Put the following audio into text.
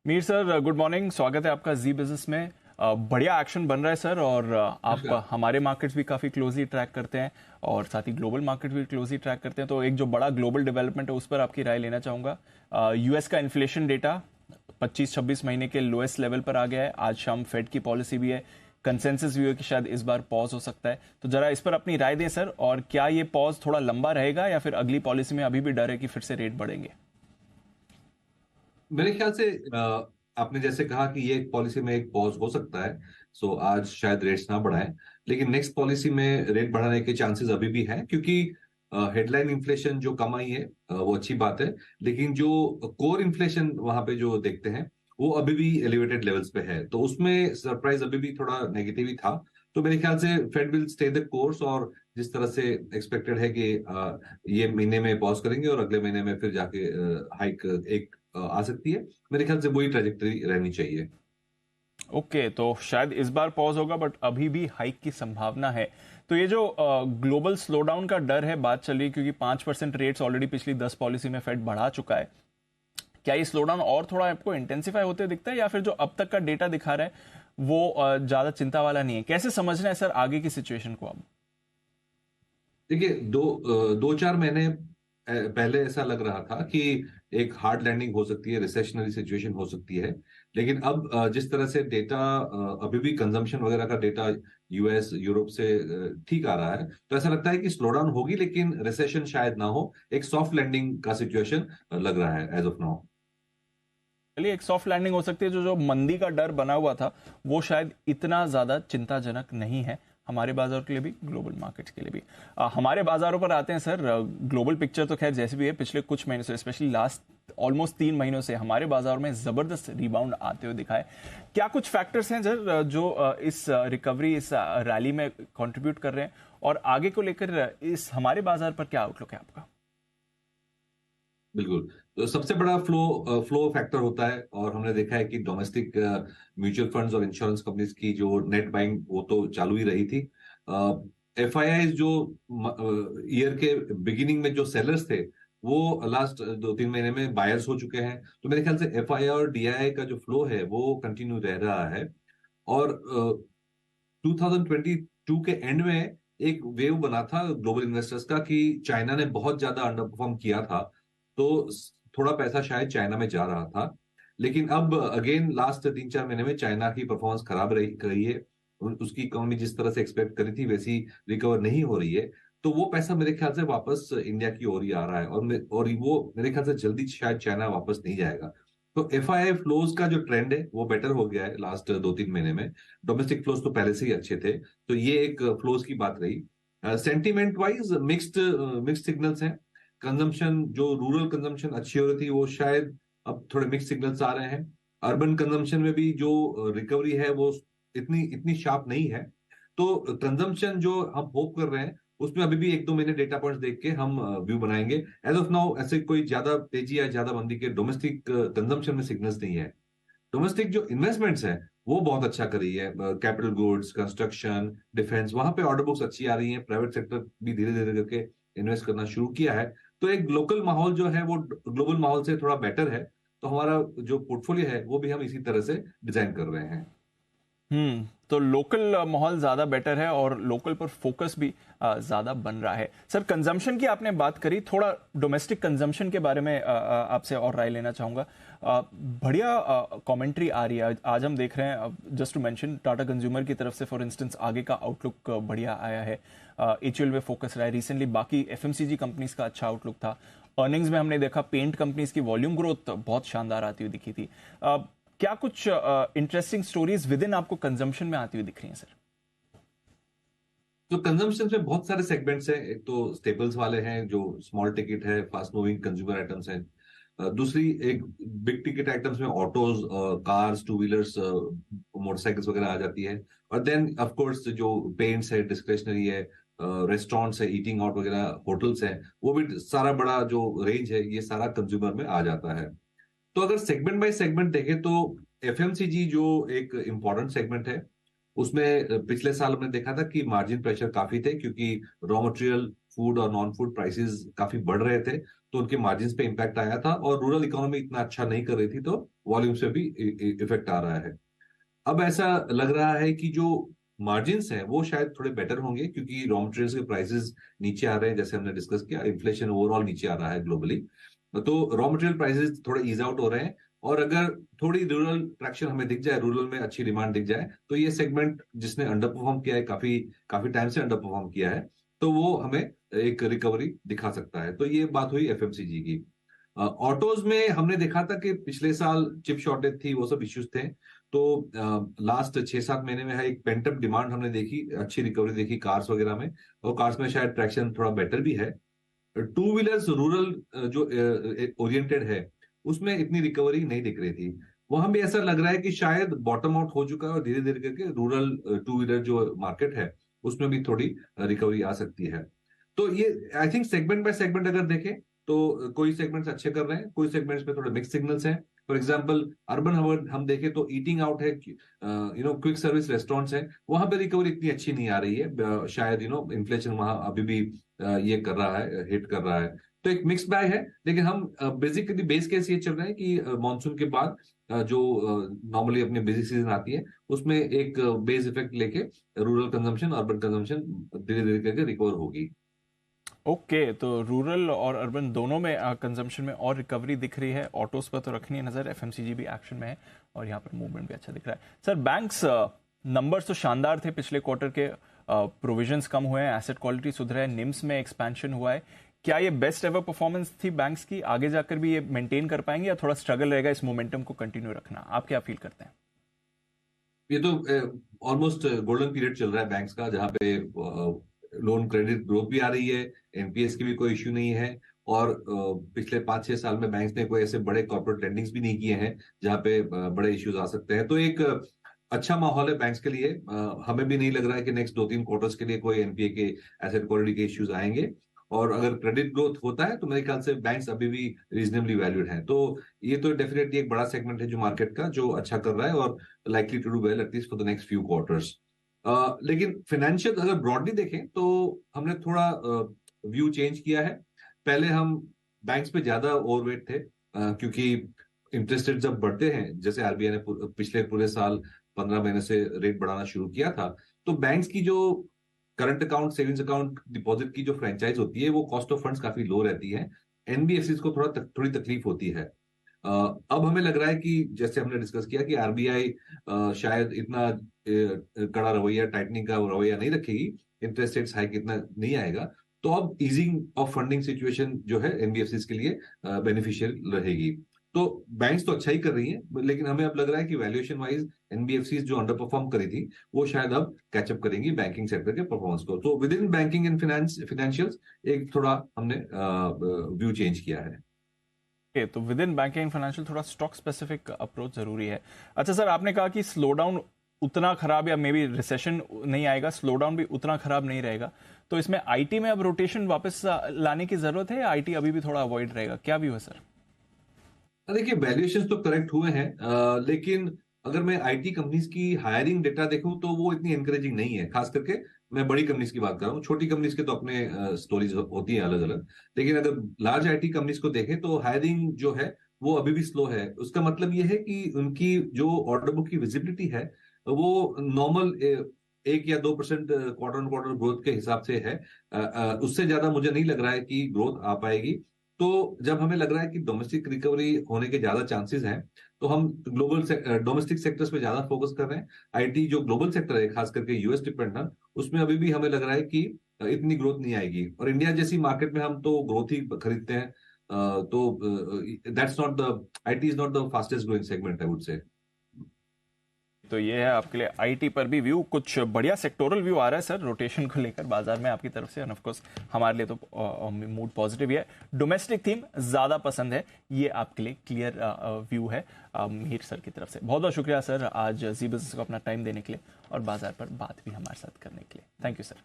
Mir sir, good morning. स्वागत है आपका जी बिजनेस में। बढ़िया एक्शन बन रहा है सर, और आप नमस्कार। हमारे मार्केट्स भी काफ़ी क्लोजली ट्रैक करते हैं और साथ ही ग्लोबल मार्केट भी क्लोजली ट्रैक करते हैं। तो एक जो बड़ा ग्लोबल डेवलपमेंट है उस पर आपकी राय लेना चाहूँगा। यूएस का इन्फ्लेशन डेटा 25-26 महीने के लोएस्ट लेवल पर आ गया है। आज शाम फेड की पॉलिसी भी है। कंसेंसस भी है कि शायद इस बार पॉज हो सकता है। तो जरा इस पर अपनी राय दें सर, और क्या ये पॉज थोड़ा लंबा रहेगा या फिर अगली पॉलिसी में अभी भी डर है कि फिर से रेट बढ़ेंगे? मेरे ख्याल से आपने जैसे कहा कि ये पॉलिसी में एक पॉज हो सकता है। सो आज शायद रेट्स ना बढ़ाएं, लेकिन नेक्स्ट पॉलिसी में रेट बढ़ाने के चांसेस अभी भी हैं, क्योंकि हेडलाइन इन्फ्लेशन जो कम आई है वो अच्छी बात है। लेकिन जो कोर इन्फ्लेशन वहां पे जो देखते हैं वो अभी भी एलिवेटेड लेवल्स पे है, तो उसमें सरप्राइज अभी भी थोड़ा नेगेटिव ही था। तो मेरे ख्याल से Fed will stay the course, और जिस तरह से एक्सपेक्टेड है कि ये महीने में पॉज करेंगे और अगले महीने में फिर जाके हाइक एक आ सकती है। मेरे ख्याल से वही ट्रेजेक्टरी रहनी चाहिए। ओके, तो शायद इस बार पॉज होगा बट अभी भी हाइक की संभावना है। तो ये जो ग्लोबल स्लोडाउन का डर है, बात चल रही है क्योंकि 5% रेट्स ऑलरेडी पिछली 10 पॉलिसी में फेड बढ़ा चुका है। क्या ये स्लोडाउन और थोड़ा आपको इंटेंसिफाई होते दिखता है, या फिर जो अब तक का डेटा दिखा रहा है वो ज्यादा चिंता वाला नहीं है? कैसे समझना है सर आगे की सिचुएशन को अब? देखिए, दो चार महीने पहले ऐसा लग रहा था कि एक हार्ड लैंडिंग हो सकती है, रिसेशनरी सिचुएशन हो सकती है। लेकिन अब जिस तरह से डेटा अभी भी कंजम्पशन वगैरह का डेटा यूएस यूरोप से ठीक आ रहा है, तो ऐसा लगता है कि स्लो डाउन होगी लेकिन रिसेशन शायद ना हो। एक सॉफ्ट लैंडिंग का सिचुएशन लग रहा है एज ऑफ नाउ। चलिए, एक सॉफ्ट लैंडिंग हो सकती है। जो जो मंदी का डर बना हुआ था वो शायद इतना ज्यादा चिंताजनक नहीं है, हमारे बाजार के लिए भी, ग्लोबल मार्केट्स के लिए भी। हमारे बाजारों पर आते हैं सर। ग्लोबल पिक्चर तो खैर जैसे भी है, पिछले कुछ महीनों से, स्पेशली लास्ट ऑलमोस्ट 3 महीनों से हमारे बाजार में जबरदस्त रिबाउंड आते हुए दिखा है। क्या कुछ फैक्टर्स हैं सर जो इस रिकवरी, इस रैली में कंट्रीब्यूट कर रहे हैं, और आगे को लेकर इस हमारे बाजार पर क्या आउटलुक है आपका? बिल्कुल। तो सबसे बड़ा फ्लो फैक्टर होता है, और हमने देखा है कि डोमेस्टिक म्यूचुअल फंड्स और इंश्योरेंस कंपनीज की जो नेट बाइंग वो तो चालू ही रही थी। एफआईआई जो ईयर के बिगिनिंग में जो सेलर्स थे, वो लास्ट 2-3 महीने में बायर्स हो चुके हैं। तो मेरे ख्याल से एफआईआई और डीआईआई का जो फ्लो है वो कंटिन्यू रह रहा है। और 2022 के एंड में एक वेव बना था ग्लोबल इन्वेस्टर्स का कि चाइना ने बहुत ज्यादा अंडर परफॉर्म किया था, तो थोड़ा पैसा शायद चाइना में जा रहा था। लेकिन अब अगेन लास्ट 3-4 महीने में चाइना की परफॉर्मेंस खराब रही है। उसकी इकोनॉमी जिस तरह से एक्सपेक्ट करी थी वैसी रिकवर नहीं हो रही है। तो वो पैसा मेरे ख्याल से वापस इंडिया की ओर ही आ रहा है, और वो मेरे ख्याल से जल्दी शायद चाइना वापस नहीं जाएगा। तो एफआईआई फ्लोज का जो ट्रेंड है वो बेटर हो गया है लास्ट 2-3 महीने में। डोमेस्टिक फ्लोज तो पहले से ही अच्छे थे, तो ये एक फ्लोज की बात रही। सेंटीमेंट वाइज मिक्स्ड सिग्नल्स हैं। कंजम्पशन, जो रूरल कंजम्पशन अच्छी हो रही थी वो शायद अब थोड़े मिक्स सिग्नल्स आ रहे हैं। अर्बन कंजम्पशन में भी जो रिकवरी है वो इतनी इतनी शार्प नहीं है। तो कंजम्पशन जो हम होप कर रहे हैं उसमें अभी भी 1-2 महीने डेटा पॉइंट्स देख के हम व्यू बनाएंगे। एज ऑफ नाउ ऐसे कोई ज्यादा तेजी या ज्यादा मंदी के डोमेस्टिक कंजम्पशन में सिग्नल्स नहीं है। डोमेस्टिक जो इन्वेस्टमेंट्स है वो बहुत अच्छा कर रही है। कैपिटल गुड्स, कंस्ट्रक्शन, डिफेंस, वहां पे ऑर्डर बुक्स अच्छी आ रही हैं। प्राइवेट सेक्टर भी धीरे धीरे करके इन्वेस्ट करना शुरू किया है। तो एक लोकल माहौल जो है वो ग्लोबल माहौल से थोड़ा बेटर है। तो हमारा जो पोर्टफोलियो है वो भी हम इसी तरह से डिजाइन कर रहे हैं। तो लोकल माहौल ज़्यादा बेटर है और लोकल पर फोकस भी ज़्यादा बन रहा है। सर, कंजम्पशन की आपने बात करी, थोड़ा डोमेस्टिक कंजम्पशन के बारे में आपसे और राय लेना चाहूँगा। बढ़िया कमेंट्री आ रही है। आज हम देख रहे हैं, just to mention, Tata consumer की तरफ से फॉर इंस्टेंस आगे का आउटलुक बढ़िया आया है। एचयूएल में फोकस रहा है रिसेंटली। बाकी एफएमसीजी कंपनीज का अच्छा आउटलुक था। अर्निंग्स में हमने देखा पेंट कंपनीज की वॉल्यूम ग्रोथ बहुत शानदार आती हुई दिखी थी। क्या कुछ इंटरेस्टिंग स्टोरीज विद इन आपको कंजम्पशन में आती हुई दिख रही हैं सर? तो कंजम्पशन में बहुत सारे सेगमेंट्स हैं। एक तो स्टेपल्स वाले हैं जो स्मॉल टिकट है, फास्ट मूविंग कंज्यूमर आइटम्स हैं। दूसरी एक बिग टिकट आइटम्स में autos, cars, two wheelers, motorcycles वगैरह आ जाती है। और देन ऑफ कोर्स जो पेंट्स है, डिस्क्रेशनरी है, रेस्टोरेंट्स है, ईटिंग आउट वगैरह, होटल्स हैं, वो भी सारा बड़ा जो रेंज है ये सारा कंज्यूमर में आ जाता है। तो अगर सेगमेंट बाय सेगमेंट देखें तो एफएमसीजी जो एक इंपॉर्टेंट सेगमेंट है उसमें पिछले साल हमने देखा था कि मार्जिन प्रेशर काफी थे, क्योंकि रॉ मटेरियल फूड और नॉन फूड प्राइसेस काफी बढ़ रहे थे, तो उनके मार्जिन पे इम्पैक्ट आया था, और रूरल इकोनॉमी इतना अच्छा नहीं कर रही थी, तो वॉल्यूम से भी इफेक्ट आ रहा है। अब ऐसा लग रहा है कि जो मार्जिन्स हैं वो शायद थोड़े बेटर होंगे, क्योंकि रॉ मटेरियल्स के प्राइसेस नीचे आ रहे हैं, जैसे हमने डिस्कस किया, इन्फ्लेशन ओवरऑल नीचे आ रहा है ग्लोबली, तो रॉ मटेरियल प्राइसेस थोड़े ईज आउट हो रहे हैं। और अगर थोड़ी रूरल ट्रैक्शन हमें दिख जाए, रूरल में अच्छी डिमांड दिख जाए, तो ये सेगमेंट जिसने अंडर परफॉर्म किया है, काफी काफी टाइम से अंडर परफॉर्म किया है, तो वो हमें एक रिकवरी दिखा सकता है। तो ये बात हुई एफएमसीजी की। ऑटोज में हमने देखा था कि पिछले साल चिप शॉर्टेज थी, वो सब इश्यूज थे, तो लास्ट 6-7 महीने में है एक पेंटअप डिमांड हमने देखी, अच्छी रिकवरी देखी कार्स वगैरह में, और कार्स में शायद ट्रैक्शन थोड़ा बेटर भी है। टू व्हीलर्स रूरल जो ओरिएंटेड है, उसमें इतनी रिकवरी नहीं दिख रही थी। वहां भी ऐसा लग रहा है कि शायद बॉटम आउट हो चुका है, और धीरे धीरे करके रूरल टू व्हीलर जो मार्केट है उसमें भी थोड़ी रिकवरी आ सकती है। तो ये I think segment by segment अगर देखें, तो कोई सेगमेंट्स अच्छे कर रहे हैं, कोई सेगमेंट्स में थोड़े मिक्स सिग्नल्स हैं। फॉर एग्जांपल अर्बन हम देखें तो ईटिंग आउट है, क्विक सर्विस रेस्टोरेंट्स है, वहां पे रिकवरी इतनी अच्छी नहीं आ रही है, शायद इन्फ्लेशन वहां अभी भी ये कर रहा है, हिट कर रहा है। तो एक मिक्स बैग है, लेकिन हम बेसिकली बेस केस ये चल रहा है कि मानसून के बाद जो नॉर्मली अपनी बिजी सीजन आती है, उसमें एक बेस इफेक्ट लेके रूरल कंजम्पशन, अर्बन कंजम्पशन धीरे धीरे करके रिकवर होगी। ओके, तो रूरल और अर्बन दोनों में कंजम्पशन में और रिकवरी दिख रही है। ऑटोज पर तो रखनी है नजर, एफएमसीजी भी एक्शन में है और यहाँ पर मूवमेंट भी अच्छा दिख रहा है। सर, बैंक्स नंबर्स तो शानदार थे पिछले क्वार्टर के, प्रोविजंस कम हुए हैं, एसेट क्वालिटी सुधरा है, निम्स में एक्सपेंशन हुआ है। क्या ये बेस्ट एवर परफॉर्मेंस थी बैंक्स की? आगे जाकर भी ये मेंटेन कर पाएंगे या थोड़ा स्ट्रगल रहेगा इस मोमेंटम को कंटिन्यू रखना? आप क्या फील करते हैं? ये तो ऑलमोस्ट गोल्डन पीरियड चल रहा है बैंक्स का, जहाँ पे लोन क्रेडिट ग्रोथ भी आ रही है, एनपीएस की भी कोई इश्यू नहीं है, और पिछले 5-6 साल में बैंक्स ने कोई ऐसे बड़े कॉर्पोरेट लेंडिंग्स भी नहीं किए हैं जहाँ पे बड़े इश्यूज आ सकते हैं। तो एक अच्छा माहौल है बैंक्स के लिए। हमें भी नहीं लग रहा है कि नेक्स्ट 2-3 क्वार्टर्स के लिए कोई एनपीए के, एसेट क्वालिटी के इश्यूज आएंगे। और अगर क्रेडिट ग्रोथ होता है तो मेरे ख्याल से बैंक्स अभी भी रीजनेबली वैल्यूड हैं। तो ये तो डेफिनेटली एक बड़ा सेगमेंट है जो मार्केट का, जो अच्छा कर रहा है और likely to do well at least for the next few quarters. लेकिन फाइनेंशियल अगर ब्रॉडली देखें तो हमने थोड़ा व्यू चेंज किया है। पहले हम बैंक्स पे ज्यादा ओवरवेट थे, क्योंकि इंटरेस्ट रेट जब बढ़ते हैं, जैसे आरबीआई ने पिछले पूरे साल 15 महीने से रेट बढ़ाना शुरू किया था, तो बैंक्स की जो current account, savings account, deposit की जो फ्रेंचाइज होती है, वो कॉस्ट ऑफ फंड्स काफी लो रहती है। एनबीएफसी को थोड़ी तकलीफ होती है। अब हमें लग रहा है कि जैसे हमने डिस्कस किया कि आरबीआई शायद इतना कड़ा रवैया, टाइटनिंग का रवैया नहीं रखेगी, इंटरेस्ट रेट्स हाइक इतना नहीं आएगा, तो अब ईजिंग ऑफ फंडिंग सिचुएशन जो है एनबीएफसी के लिए बेनिफिशियल रहेगी। तो बैंक्स तो अच्छा ही कर रही हैं, लेकिन हमें अब लग रहा है कि वैल्यूएशन वाइज एनबीएफसी जो अंडर परफॉर्म करी थी, वो शायद अब कैचअप करेंगी बैंकिंग सेक्टर के परफॉर्मेंस को। तो with in banking and financials एक थोड़ा हमने व्यू चेंज किया है। तो विद इन बैंकिंग फाइनेंशियल थोड़ा स्टॉक स्पेसिफिक अप्रोच जरूरी है। अच्छा सर, आपने कहा कि स्लो डाउन उतना खराब, या मे बी रिसेशन नहीं आएगा, स्लो डाउन भी उतना खराब नहीं रहेगा, तो इसमें आईटी में अब रोटेशन वापस लाने की जरूरत है या आईटी अभी भी थोड़ा अवॉइड रहेगा? क्या व्यू है सर? देखिए, वैल्यूएशन तो करेक्ट हुए हैं, लेकिन अगर मैं आईटी कंपनीज की हायरिंग डेटा देखूं तो वो इतनी एनकरेजिंग नहीं है। खास करके मैं बड़ी कंपनीज की बात कर रहा हूँ, छोटी कंपनीज के तो अपने स्टोरीज होती हैं अलग अलग, लेकिन अगर लार्ज आईटी कंपनीज को देखें तो हायरिंग जो है वो अभी भी स्लो है। उसका मतलब ये है कि उनकी जो ऑर्डर बुक की विजिबिलिटी है, वो नॉर्मल 1 या 2% क्वार्टर ऑन क्वार्टर ग्रोथ के हिसाब से है। उससे ज्यादा मुझे नहीं लग रहा है कि ग्रोथ आ पाएगी। तो जब हमें लग रहा है कि डोमेस्टिक रिकवरी होने के ज्यादा चांसेस हैं, तो हम ग्लोबल डोमेस्टिक सेक्टर्स पे ज्यादा फोकस कर रहे हैं। आईटी जो ग्लोबल सेक्टर है, खास करके यूएस डिपेंडेंट, उसमें अभी भी हमें लग रहा है कि इतनी ग्रोथ नहीं आएगी, और इंडिया जैसी मार्केट में हम तो ग्रोथ ही खरीदते हैं। तो that's not the IT is not the fastest growing segment, I would say. तो ये है आपके लिए आईटी पर भी व्यू। कुछ बढ़िया सेक्टोरल व्यू आ रहा है सर रोटेशन को लेकर बाजार में आपकी तरफ से, एंड ऑफ कोर्स हमारे लिए तो मूड पॉजिटिव ही है। डोमेस्टिक थीम ज्यादा पसंद है, ये आपके लिए क्लियर व्यू है मीर सर की तरफ से। बहुत बहुत शुक्रिया सर आज जी बिजनेस को अपना टाइम देने के लिए और बाजार पर बात भी हमारे साथ करने के लिए। Thank you sir.